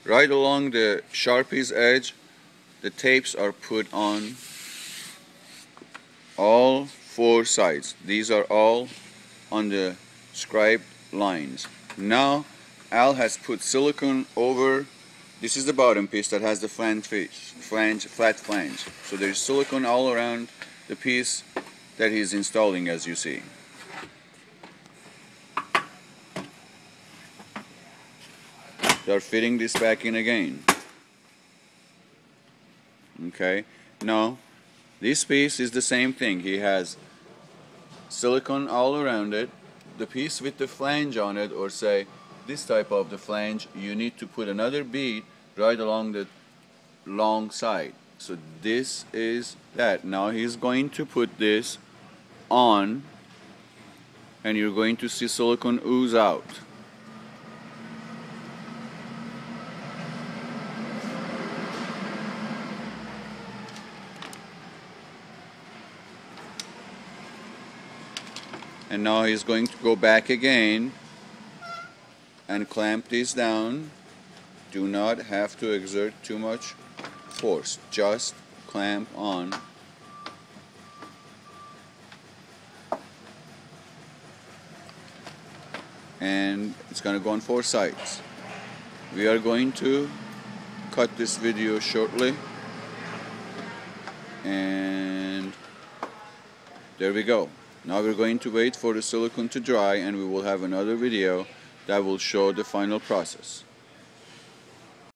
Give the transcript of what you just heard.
Right along the Sharpie's edge, the tapes are put on all four sides. These are all on the scribed lines. Now Al has put silicone over. This is the bottom piece that has the flat flange. So there's silicone all around the piece that he's installing, as you see. They're fitting this back in again. Okay, now this piece is the same thing. He has silicone all around it. The piece with the flange on it, or say this type of the flange, you need to put another bead right along the long side. So this is that. Now he's going to put this on, and you're going to see silicone ooze out. And now he's going to go back again and clamp this down. Do not have to exert too much force, just clamp on. And it's going to go on four sides. We are going to cut this video shortly, and there we go. Now we're going to wait for the silicone to dry, and we will have another video that will show the final process.